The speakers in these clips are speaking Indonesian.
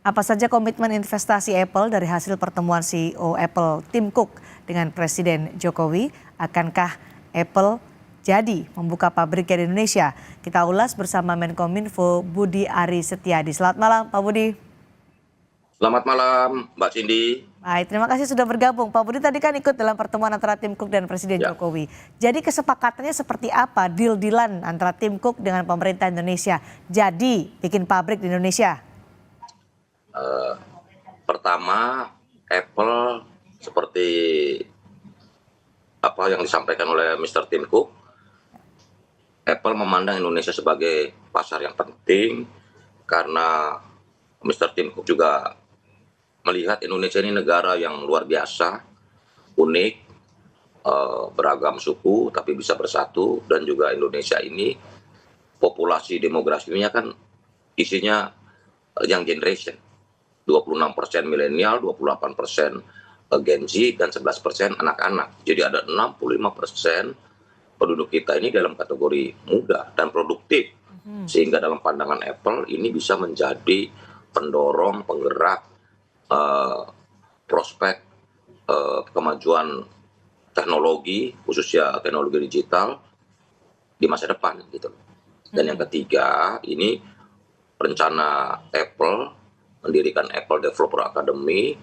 Apa saja komitmen investasi Apple dari hasil pertemuan CEO Apple Tim Cook dengan Presiden Jokowi? Akankah Apple jadi membuka pabriknya di Indonesia? Kita ulas bersama Menkominfo Budi Ari Setiadi. Selamat malam Pak Budi. Selamat malam Mbak Cindy. Baik, terima kasih sudah bergabung. Pak Budi tadi kan ikut dalam pertemuan antara Tim Cook dan Presiden Jokowi. Jadi kesepakatannya seperti apa deal-dealan antara Tim Cook dengan pemerintah Indonesia? Jadi bikin pabrik di Indonesia? Pertama, Apple seperti apa yang disampaikan oleh Mr. Tim Cook, Apple memandang Indonesia sebagai pasar yang penting karena Mr. Tim Cook juga melihat Indonesia ini negara yang luar biasa, unik, beragam suku tapi bisa bersatu, dan juga Indonesia ini populasi demografinya kan isinya young generation. 26% milenial, 28% Gen Z, dan 11% anak-anak. Jadi ada 65% penduduk kita ini dalam kategori muda dan produktif. Sehingga dalam pandangan Apple ini bisa menjadi pendorong, penggerak, prospek kemajuan teknologi, khususnya teknologi digital di masa depan gitu. Dan yang ketiga, ini rencana Apple mendirikan Apple Developer Academy,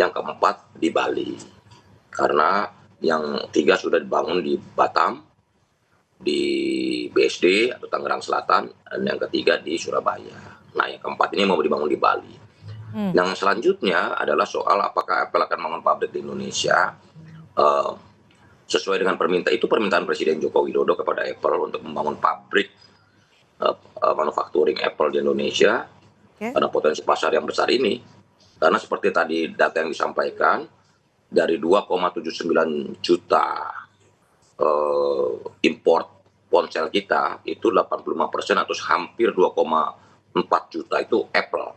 yang keempat di Bali. Karena yang tiga sudah dibangun di Batam, di BSD atau Tangerang Selatan, dan yang ketiga di Surabaya. Nah, yang keempat ini mau dibangun di Bali. Yang selanjutnya adalah soal apakah Apple akan membangun pabrik di Indonesia. Sesuai dengan permintaan Presiden Joko Widodo kepada Apple untuk membangun pabrik manufacturing Apple di Indonesia. Karena potensi pasar yang besar ini, karena seperti tadi data yang disampaikan, dari 2,79 juta import ponsel kita, itu 85% atau hampir 2,4 juta itu Apple.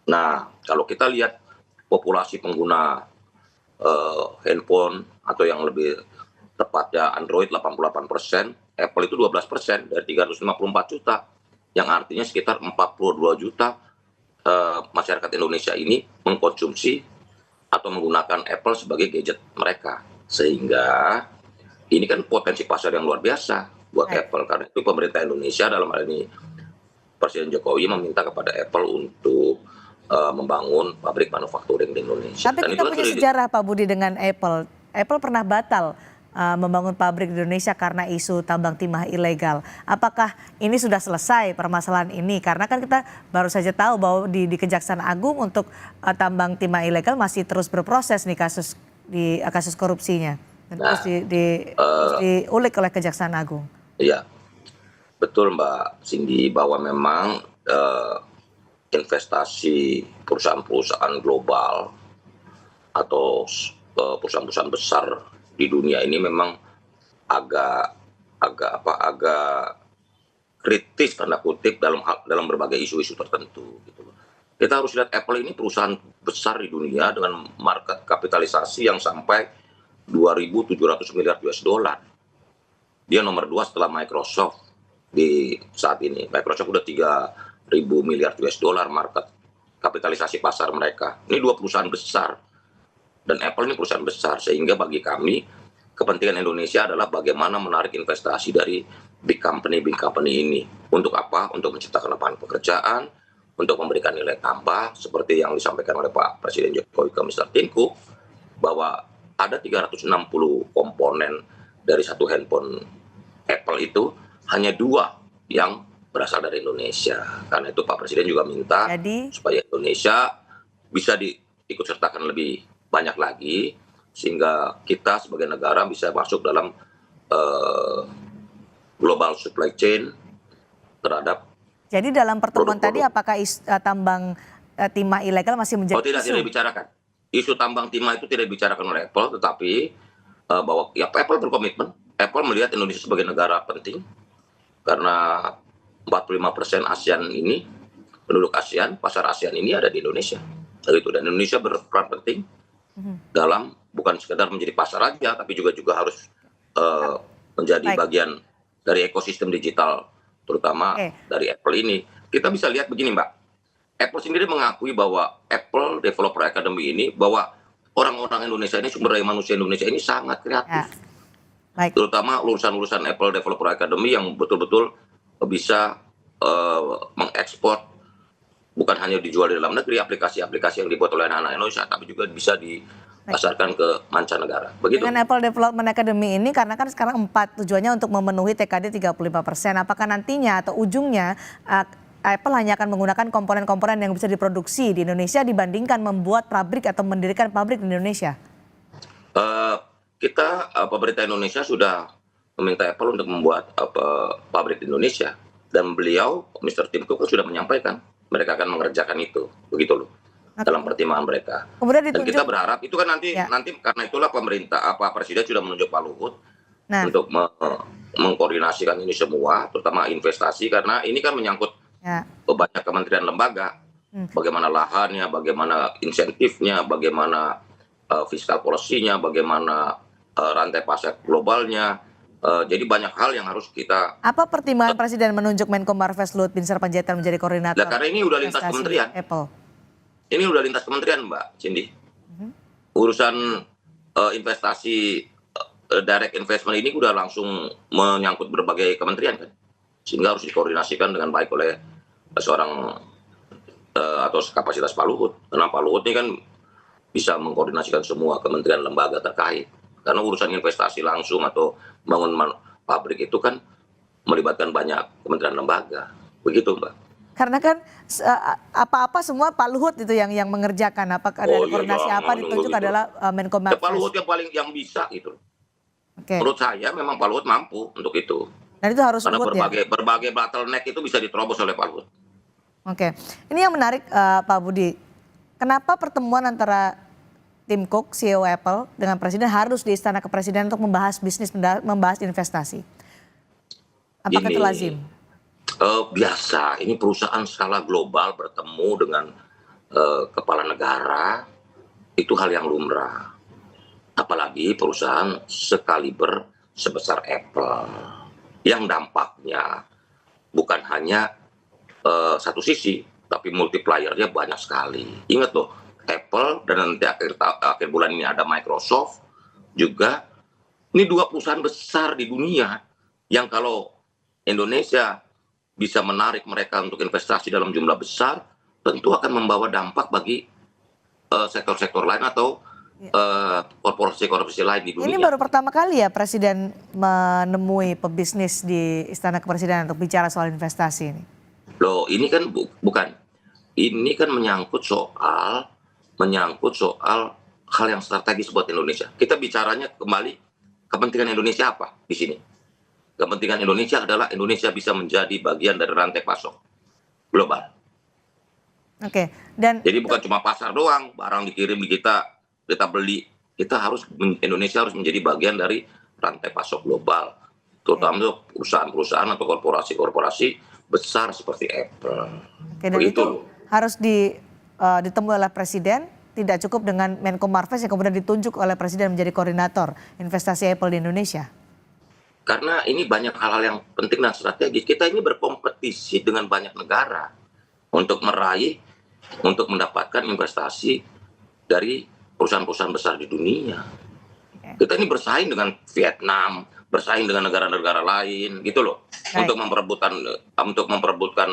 Nah, kalau kita lihat populasi pengguna handphone atau yang lebih tepatnya Android 88%, Apple itu 12% dari 354 juta. Yang artinya sekitar 42 juta masyarakat Indonesia ini mengkonsumsi atau menggunakan Apple sebagai gadget mereka. Sehingga ini kan potensi pasar yang luar biasa buat Apple. Karena itu pemerintah Indonesia dalam hal ini Presiden Jokowi meminta kepada Apple untuk membangun pabrik manufacturing di Indonesia. Tapi kita punya sejarah Pak Budi dengan Apple. Apple pernah batal membangun pabrik di Indonesia karena isu tambang timah ilegal. Apakah ini sudah selesai permasalahan ini? Karena kan kita baru saja tahu bahwa di Kejaksaan Agung untuk tambang timah ilegal masih terus berproses nih kasus korupsinya. Dan terus diulik oleh Kejaksaan Agung. Iya, betul Mbak Cindy, bahwa memang investasi perusahaan-perusahaan global atau perusahaan-perusahaan besar di dunia ini memang agak kritis tanda kutip dalam berbagai isu-isu tertentu gitu. Kita harus lihat Apple ini perusahaan besar di dunia dengan market kapitalisasi yang sampai 2.700 miliar US dollar. Dia nomor 2 setelah Microsoft di saat ini. Microsoft udah 3.000 miliar US dollar market kapitalisasi pasar mereka. Ini dua perusahaan besar. Dan Apple ini perusahaan besar, sehingga bagi kami kepentingan Indonesia adalah bagaimana menarik investasi dari big company ini. Untuk apa? Untuk menciptakan lapangan pekerjaan, untuk memberikan nilai tambah, seperti yang disampaikan oleh Pak Presiden Jokowi ke Mr. Tim Cook, bahwa ada 360 komponen dari satu handphone Apple itu, hanya 2 yang berasal dari Indonesia. Karena itu Pak Presiden juga minta supaya Indonesia bisa diikut sertakan lebih banyak lagi, sehingga kita sebagai negara bisa masuk dalam global supply chain terhadap. Jadi dalam pertemuan tadi apakah tambang timah ilegal masih menjadi tidak dibicarakan. Isu tambang timah itu tidak dibicarakan oleh Apple, tetapi bahwa ya Apple berkomitmen. Apple melihat Indonesia sebagai negara penting karena 45% ASEAN ini, penduduk ASEAN, pasar ASEAN ini ada di Indonesia. Dan Indonesia berperan penting dalam bukan sekedar menjadi pasar aja, tapi juga harus menjadi bagian dari ekosistem digital, terutama dari Apple ini. Kita bisa lihat begini Mbak, Apple sendiri mengakui bahwa Apple Developer Academy ini, bahwa orang-orang Indonesia ini, sumber daya manusia Indonesia ini sangat kreatif. Ya, baik. Terutama lulusan-lulusan Apple Developer Academy yang betul-betul bisa mengekspor, bukan hanya dijual di dalam negeri, aplikasi-aplikasi yang dibuat oleh anak-anak Indonesia, tapi juga bisa dipasarkan ke mancanegara. Begitu. Dengan Apple Development Academy ini, karena kan sekarang 4 tujuannya untuk memenuhi TKD 35%. Apakah nantinya atau ujungnya Apple hanya akan menggunakan komponen-komponen yang bisa diproduksi di Indonesia dibandingkan membuat pabrik atau mendirikan pabrik di Indonesia? Kita pemerintah Indonesia sudah meminta Apple untuk membuat pabrik di Indonesia, dan beliau, Mr. Tim Cook, sudah menyampaikan mereka akan mengerjakan itu, begitu loh, dalam pertimbangan mereka. Kemudian Dan kita berharap itu kan nanti karena itulah Presiden sudah menunjuk Pak Luhut untuk mengkoordinasikan ini semua, terutama investasi, karena ini kan menyangkut banyak kementerian lembaga, bagaimana lahannya, bagaimana insentifnya, bagaimana fiskal policy-nya, bagaimana rantai pasar globalnya. Jadi banyak hal yang harus kita. Apa pertimbangan Presiden menunjuk Menko Marves Luhut Binsar Panjaitan menjadi koordinator? Nah, karena ini udah lintas kementerian. Apple. Ini udah lintas kementerian, Mbak Cindy. Urusan investasi direct investment ini udah langsung menyangkut berbagai kementerian kan, sehingga harus dikoordinasikan dengan baik oleh seorang atau kapasitas Pak Luhut. Karena Pak Luhut ini kan bisa mengkoordinasikan semua kementerian lembaga terkait. Karena urusan investasi langsung atau bangun pabrik itu kan melibatkan banyak kementerian lembaga. Begitu, Mbak. Karena kan apa-apa semua Pak Luhut itu yang mengerjakan. Apakah ada koordinasi apa ditunjuk adalah Menko Marves? Pak Luhut yang bisa gitu. Menurut saya memang Pak Luhut mampu untuk itu. Dan itu harus karena Luhut, berbagai bottleneck itu bisa diterobos oleh Pak Luhut. Oke. Ini yang menarik Pak Budi. Kenapa pertemuan antara Tim Cook, CEO Apple, dengan Presiden harus di Istana Kepresidenan untuk membahas bisnis, membahas investasi? Apakah itu lazim? Biasa, ini perusahaan skala global bertemu dengan kepala negara, itu hal yang lumrah. Apalagi perusahaan sekaliber sebesar Apple, yang dampaknya bukan hanya satu sisi, tapi multipliernya banyak sekali. Ingat loh, Apple dan nanti akhir bulan ini ada Microsoft juga. Ini 2 perusahaan besar di dunia yang kalau Indonesia bisa menarik mereka untuk investasi dalam jumlah besar, tentu akan membawa dampak bagi sektor-sektor lain atau korporasi-korporasi lain di dunia. Ini baru pertama kali ya Presiden menemui pebisnis di Istana Kepresidenan untuk bicara soal investasi ini. Loh, ini kan bukan. Ini kan menyangkut soal hal yang strategis buat Indonesia. Kita bicaranya kembali, kepentingan Indonesia apa di sini? Kepentingan Indonesia adalah Indonesia bisa menjadi bagian dari rantai pasok global. Oke. Dan jadi bukan cuma pasar doang, barang dikirim di kita beli. Indonesia harus menjadi bagian dari rantai pasok global, terutama perusahaan-perusahaan atau korporasi-korporasi besar seperti Apple. Oke, dan itu harus ditemui oleh Presiden, tidak cukup dengan Menko Marves yang kemudian ditunjuk oleh Presiden menjadi koordinator investasi Apple di Indonesia. Karena ini banyak hal-hal yang penting dan strategis. Kita ini berkompetisi dengan banyak negara untuk mendapatkan investasi dari perusahaan-perusahaan besar di dunia. Kita ini bersaing dengan Vietnam, bersaing dengan negara-negara lain, gitu loh, untuk memperebutkan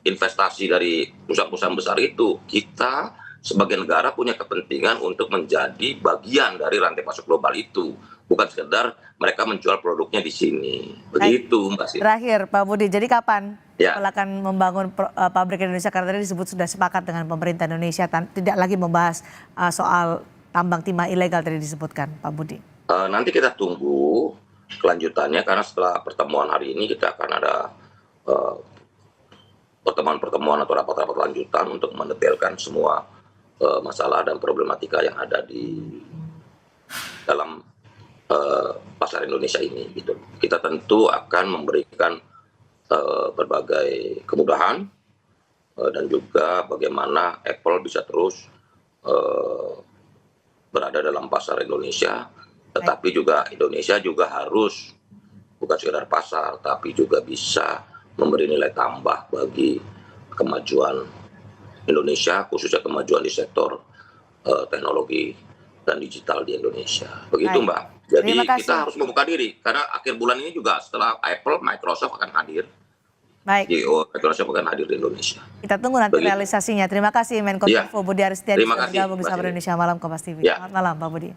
investasi dari perusahaan-perusahaan besar itu. Kita sebagai negara punya kepentingan untuk menjadi bagian dari rantai pasok global itu, bukan sekedar mereka menjual produknya di sini. Begitu, Mbak Siti. Terakhir, Pak Budi, jadi kapan akan membangun pabrik Indonesia? Karena tadi disebut sudah sepakat dengan pemerintah Indonesia, tidak lagi membahas soal tambang timah ilegal tadi disebutkan, Pak Budi. Nanti kita tunggu kelanjutannya, karena setelah pertemuan hari ini kita akan ada pertemuan-pertemuan atau rapat-rapat lanjutan untuk mendetailkan semua masalah dan problematika yang ada di dalam pasar Indonesia ini. Gitu. Kita tentu akan memberikan berbagai kemudahan dan juga bagaimana Apple bisa terus berada dalam pasar Indonesia, tetapi juga Indonesia juga harus bukan sekedar pasar, tapi juga bisa memberi nilai tambah bagi kemajuan Indonesia, khususnya kemajuan di sektor teknologi dan digital di Indonesia. Begitu Baik. Mbak. Jadi Terima kasih. kita harus membuka diri karena akhir bulan ini juga setelah Apple, Microsoft akan hadir. Baik, CEO Microsoft akan hadir di Indonesia. kita tunggu nanti Begitu. realisasinya. Terima kasih Menko Iya. Info Budi Aristiadi Terima sudah kasih, bergabung Mbak bersama Sini. Indonesia Malam Kompas TV. Ya. Selamat malam Pak Budi.